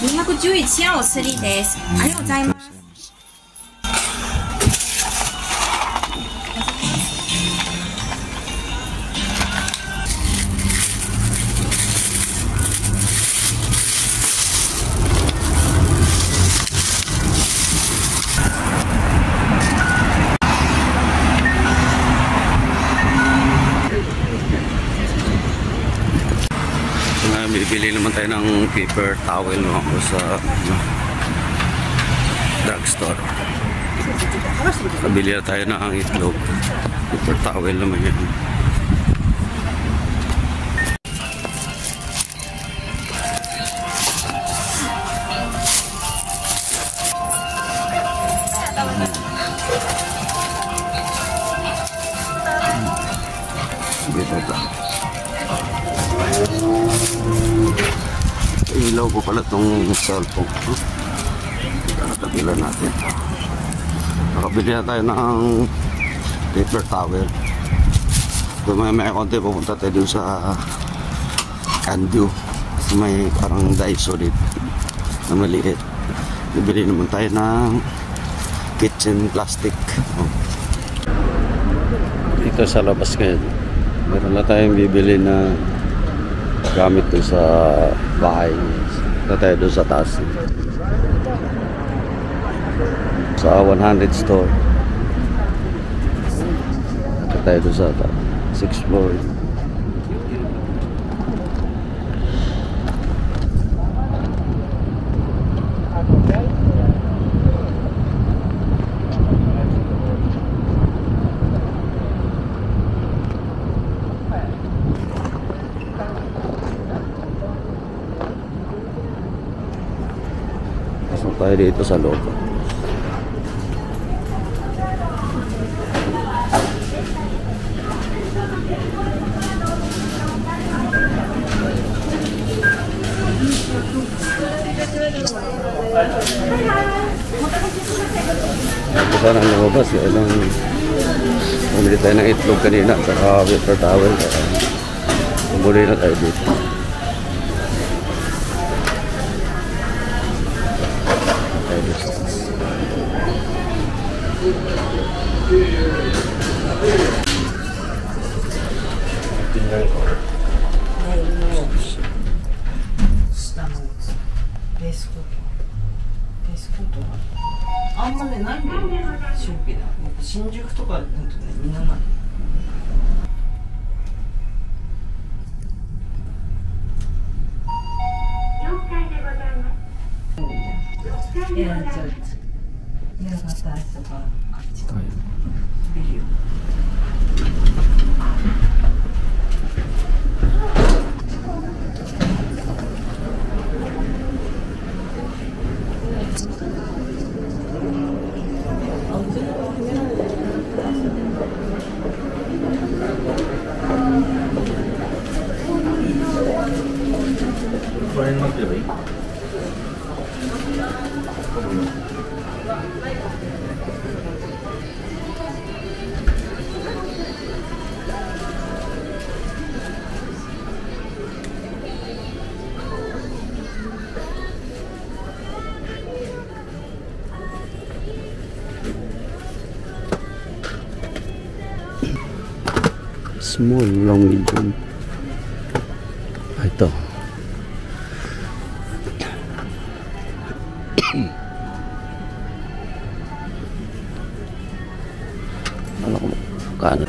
211円お釣りです。ありがとうございます。Bibili naman tayo ng paper towel sa drugstore. Kabili na tayo ng itlog. Paper towel naman yan. Ilaw ko pala itong cellphone. Nakatabilan natin. Nakabili na tayo ng paper towel. Kung may konti, pupunta tayo dun sa Candu. Kasi may parang Daiso dito na maliit. Bibili naman tayo ng kitchen plastic. Dito sa labas ngayon, meron na tayong bibili na gamit dun sa bahay. Na tayo dun sa taas. Sa 100 store. Na tayo dun sa 6th floor. Tayo dito sa loob. Sana lumabas yun ang bumili tayo ng itlog kanina at paper towel. Bumili na tayo dito. Small long medium. Ito. Ano ko kano?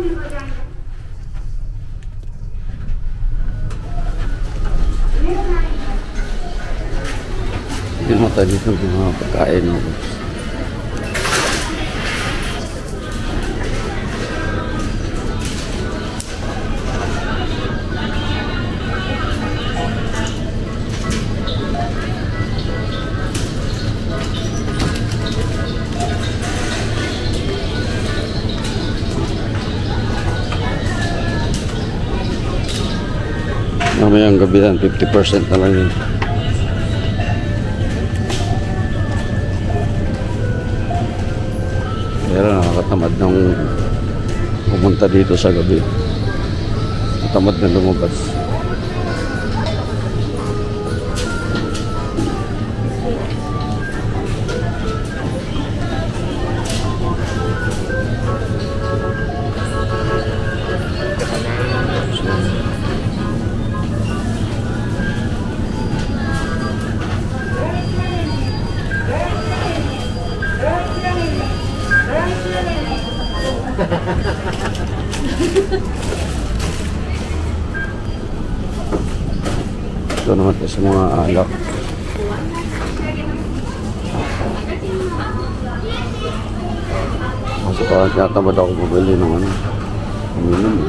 Hindi mo tayo dito ng mga pagkain mo. Mamayang gabi yan, 50% na lang yun. Pero nakakatamad ng pumunta dito sa gabi. Tamad na lumabas. Ito naman po sa mga alak. Kasi parang tinatamad ako bumili ng ano, uminom.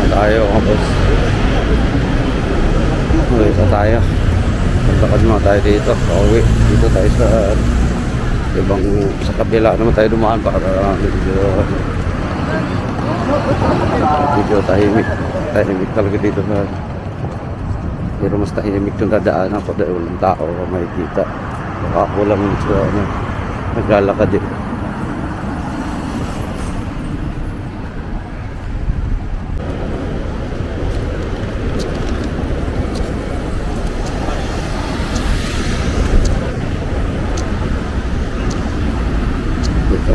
Tayo kapos. Okay, tayo. Pagkakad mo tayo dito. Pauwi. Dito tayo sa ibang sa kabila naman tayo dumaan para video tahimik. Tahimik talaga dito sa. Pero mas tahimik yung dadaanan ko dahil walang tao makikita. Baka ako lang sa naglalakad eh.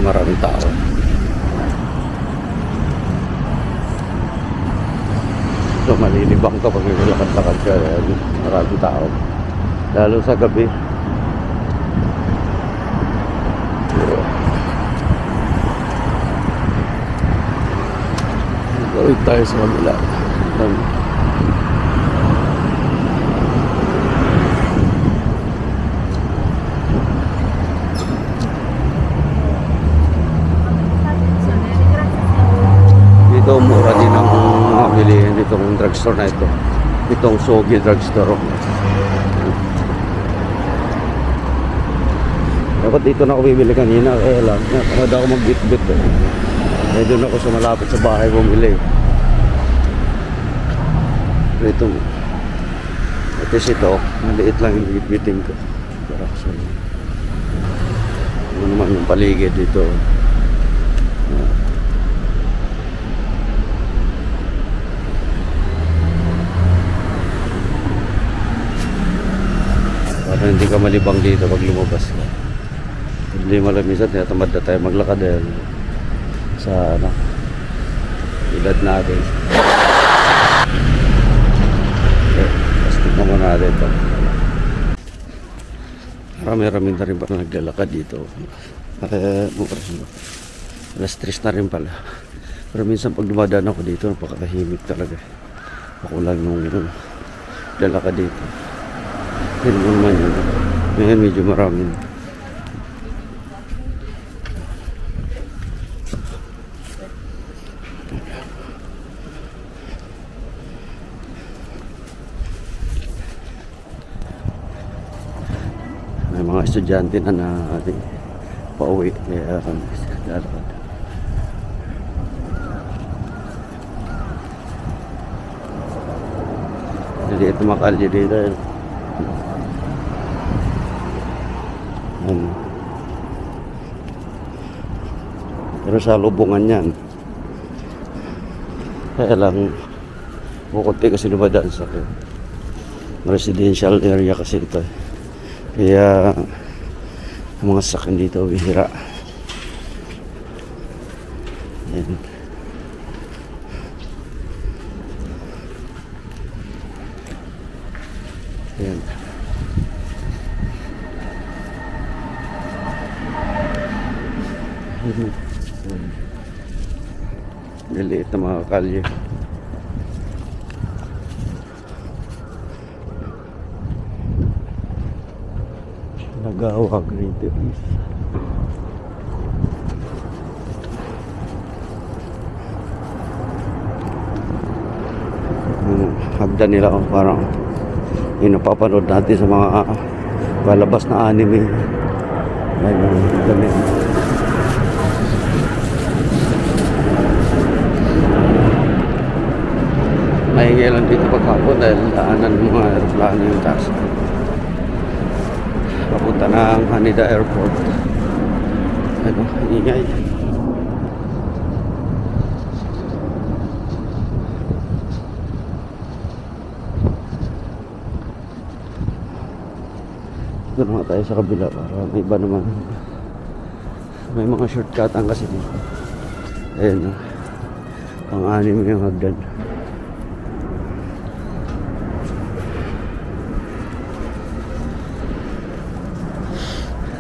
Maraming tao. So malilibang ka pag nilakad-lakad ka, maraming tao. Lalo sa gabi. Gawin tayo sa kabila. Dito mura din ang mabilihin ditong drugstore na ito. Itong Sogi drugstore. Dapat dito na ako bibili kanina. Lang, tamad ako mag-bit-bit eh. Doon ako sa malapit sa bahay bumili. Ito. At least ito, maliit lang yung bit-biting ko. Ano naman yung paligid dito. Hindi ka malibang dito pag lumabas ka. Hindi malamisan, tamad na tayo maglakad dahil sa ano, edad natin. Okay, plastic naman natin ito. Marami-rami na rin pala naglalakad dito. Alas 3 na rin pala. Pero minsan pag dumadaan ako dito, napakahimik talaga. Ako lang nung lalakad dito. Pero naman yun. Ngayon medyo marami. May mga estudyante na natin pauwi. Kaya lalakad. Jadi ito makalye dito. Pero sa lubungan yan. Kaya lang, bukunti kasi dumadaan sa residential area kasi ito. Kaya, ang mga sakin dito, bihira. Ayan. Ayan. Liliit na mga kalye. Nagawa grade is hagdan nila parang yung napapanood natin sa mga palabas na anime. Ayun, dami. Maingay lang dito pagkapon dahil daanan ng mga aeroplano yung taas. Papunta ng Haneda Airport. Ano, ingay. Doon naman tayo sa kabila para may iba naman. May mga shortcutan kasi dito. Ayan, pang-anim yung hagdan.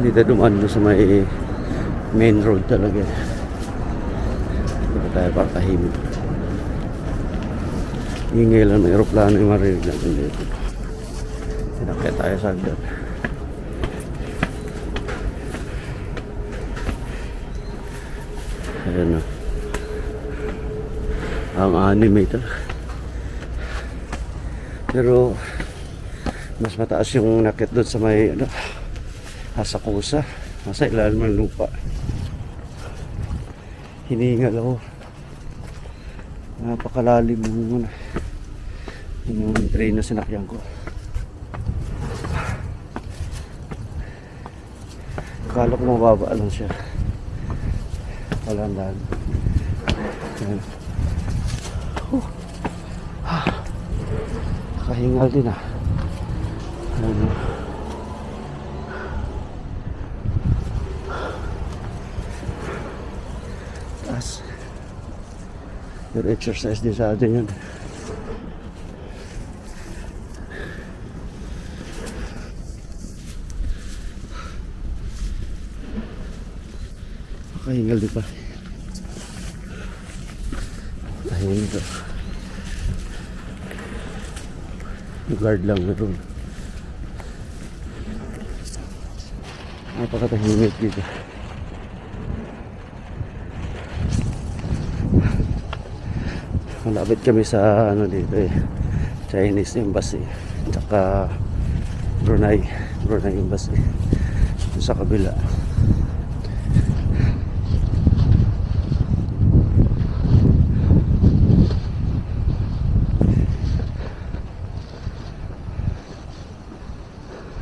Dito dumaan doon sa may main road talaga. Dito tayo patahimik. Ingay lang ng aeroplano yung marinig natin dito. Sinakay tayo sa hagdan. Ayan na. Ang anime ito. Pero mas mataas yung nakit doon sa may ano, Asakusa. Nasa ilalim ng lupa. Hiningal ako. Napakalalim yung train na sinakyan ko. Akala ko mababa lang siya. Palandan. Kahingal din ah. Taas. Pero exercise din sa atin yun. Kahingal di pa. Tahimik ito. Guard lang na doon. Napakatahimik dito. Malapit kami sa ano dito eh, Chinese Embassy tsaka Brunei Embassy sa kabila.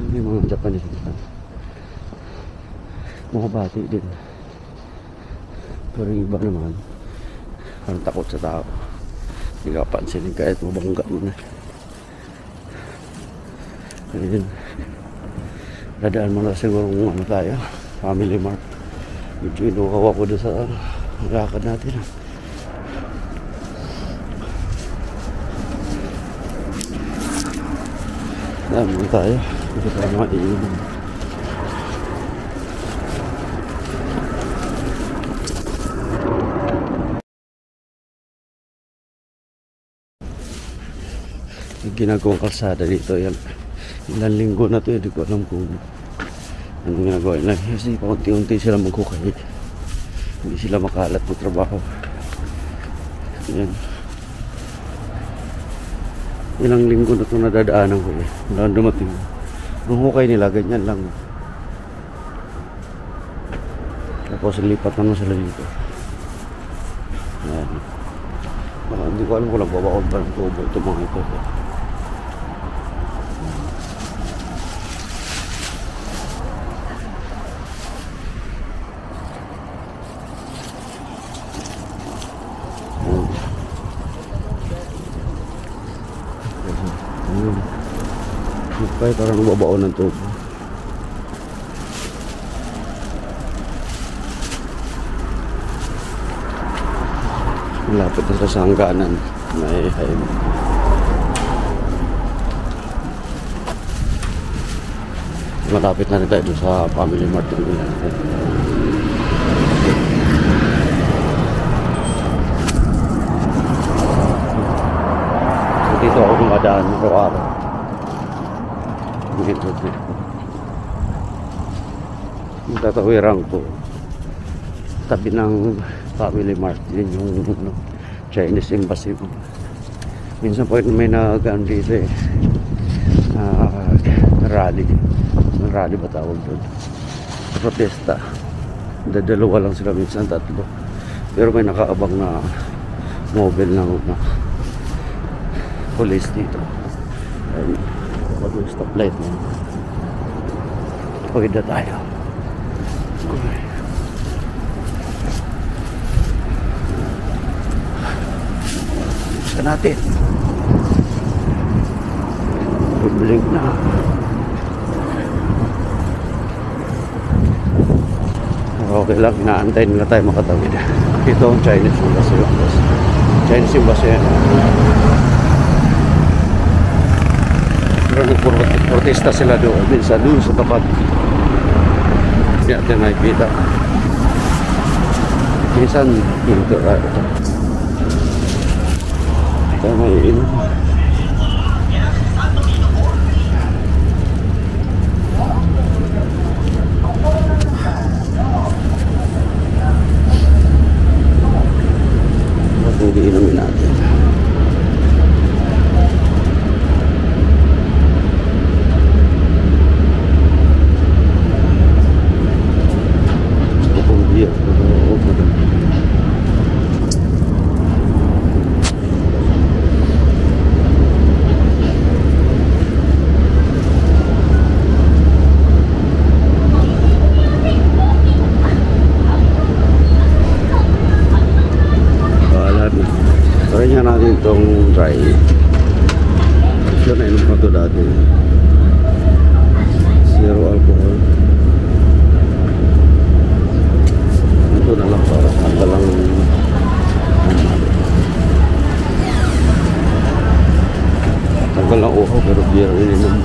May mga Japanese dito, mga bati din, pero yung iba naman parang takot sa tao. Hindi ka pansinin kahit mabangga mo na. Ayun. Dadaan mo na siguro kung ano tayo, Family Mart. Medyo inukaw ako doon sa lakad natin. Daan mo tayo. Dito tayo mga iinom. Ginagawang kalsada dito yan. Ilang linggo na to, hindi ko alam kung anong ginagawa nila. Kasi paunti-unti sila magkukay, hindi sila makalat ng trabaho. Yan. Ilang linggo na to nadadaanan ko eh. Wala dumating. Ang hukay nila ganyan lang. Tapos lipat naman sila dito. Yan. Hindi ko alam kung nagbabaon ba ng tubo ito mga ito. Kaya parang nababao ng tubo. Malapit na sa hangganan. May highway. Malapit na rin tayo doon sa Family Mart. So dito ako dumadaan araw-araw. Yung tatawiran ko tabi ng Family Mart, yun yung Chinese Embassy. Minsan po may nagaan dito rally ba tawag doon, protesta. Dalawa lang sila, minsan tatlo, pero may nakaabang na mobile ng police dito. Ayun, kapag yung stoplight na pwede tayo. Okay. Gusto natin blink na. Okay lang, inaantay nila tayo makatawid. Ito ang Chinese Embassy. Chinese Embassy yan. Pero nagprotesta sila doon. Minsan doon sa tapat. Hindi natin nakikita. Minsan dito. Ito may inom. Hindi inumin natin. Bukong biya. Try nga natin itong dry. Ito na inom ko ito dati. Zero alcohol. Ito na lang para tanggalang tanggalang uhaw, pero beer ininom.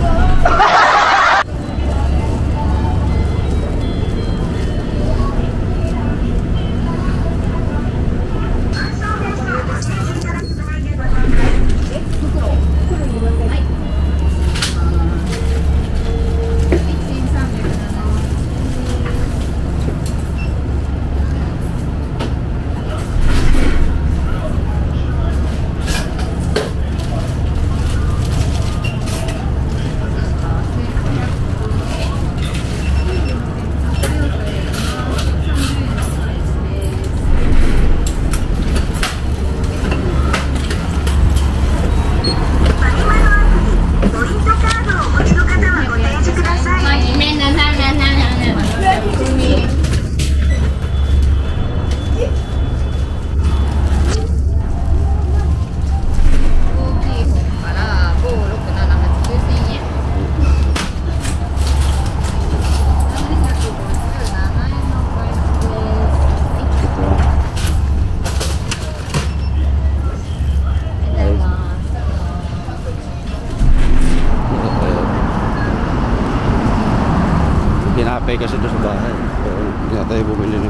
Pinapay kasi doon sa bahay. Hindi na tayo bumili ng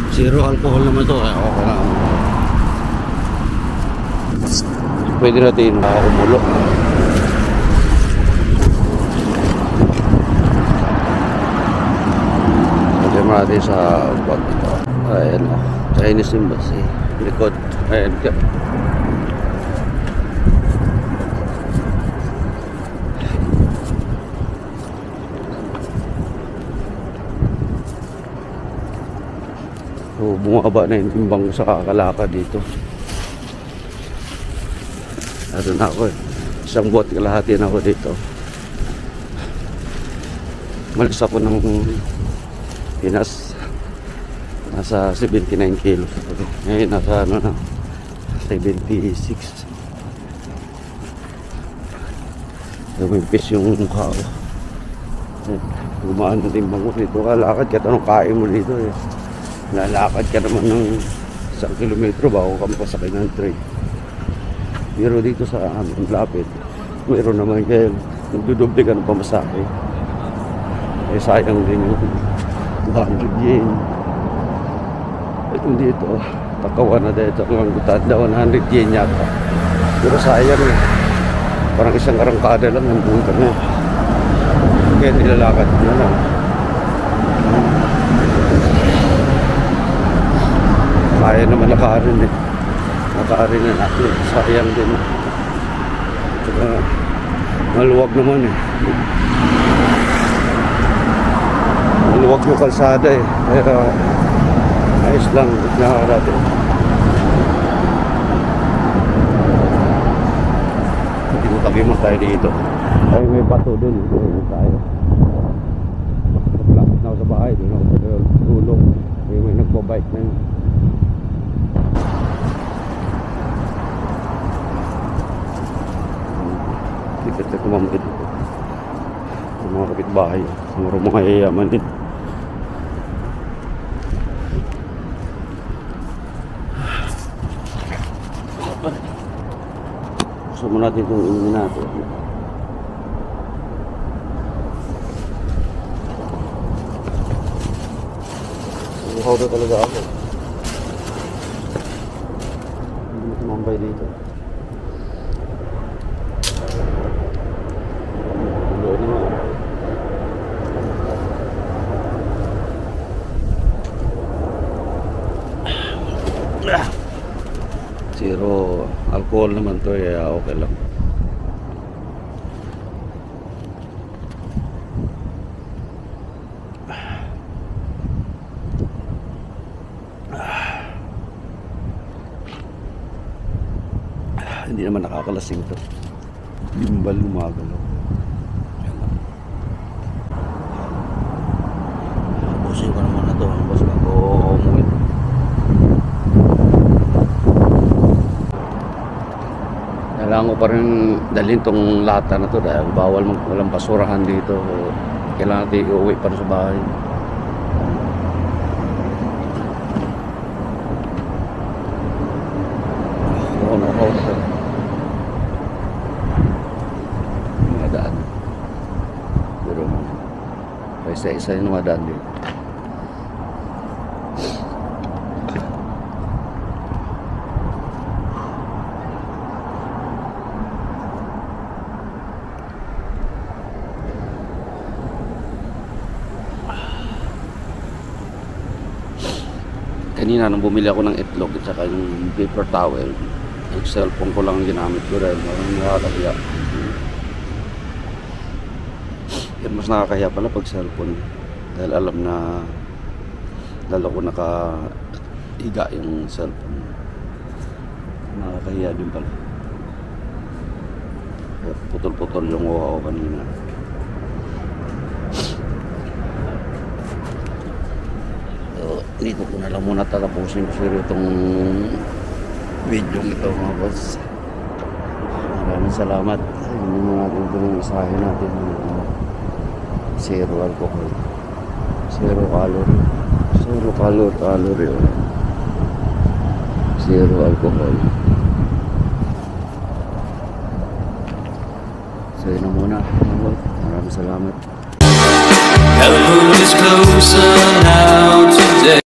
zero alcohol naman ito. Okay lang. Pwede natin makakumulo. Pwede natin sa ayan o, Chinese Embassy likod. Ayan ka. So, bumaba na yung timbang ko sa kakalakad dito. Ano na ako eh. Isang buwan kalahati na ako dito. Malis ako ng Pinas. Nasa 79 kilos. Ngayon nasa ano na, 76. Lumimpis yung mukha ko. Gumaan na din bangon dito. Lalakad ka, tanong kain mo dito eh. Lalakad ka naman ng 1 kilometro bago ka makasakay ng train. Pero dito sa amin, lapit, mayroon naman kayo. Nagdudoble ka ng pamasahe. Eh sayang din yung 100 yen. Ito dito, takawan na dito. Ang tanda 100 yen yata. Pero sayang eh. Parang isang arangkada lang ng punta na. Kaya nilalakad na lang. Kaya naman nakaarin eh. Nakaarin na natin. Sayang din. Saka maluwag naman eh. Maluwag yung kalsada eh. Kaya ayos lang. Nakarating. Hindi mo tabi mo tayo dito. Ay may bato dun. Doon tayo. Lapit na ako sa bahay. Doon ako sa tulong. May nagbabike na yun. Dikit na kumamit dito. Yung mga kapitbahay. Siguro mga yayaman din. Gusto mo natin itong inumin natin. Uhaw na talaga ako. Hindi mo tumambay dito. Zero alcohol naman to, kaya okay lang. Hindi naman nakakalasing to. Limbal lumagalaw. Tapusin ko naman na to. Bas bago umuwi. Kailangan ko pa rin dalhin tong lata na to dahil bawal walang basurahan dito. Kailangan natin iuwi pa sa bahay. Mga daan. Pero isa-isa yung mga daan dito. Kanina nung bumili ako ng itlog at saka yung paper towel, yung cellphone ko lang ang ginamit ko dahil marang nakakahiya. Pero mas nakakahiya pala pag cellphone dahil alam na lalo ko nakahiga yung cellphone. Nakakahiya din pala. Putol-putol yung uhaw kanina. Dito ko na lang muna tatapusin ko sila itong video ito mga boss. Maraming salamat. Hindi mo natin ito yung isahin natin. Zero alcohol. Zero calorie. Zero calorie. Zero alcohol. So yun na muna. Maraming salamat. The moon is closer now today.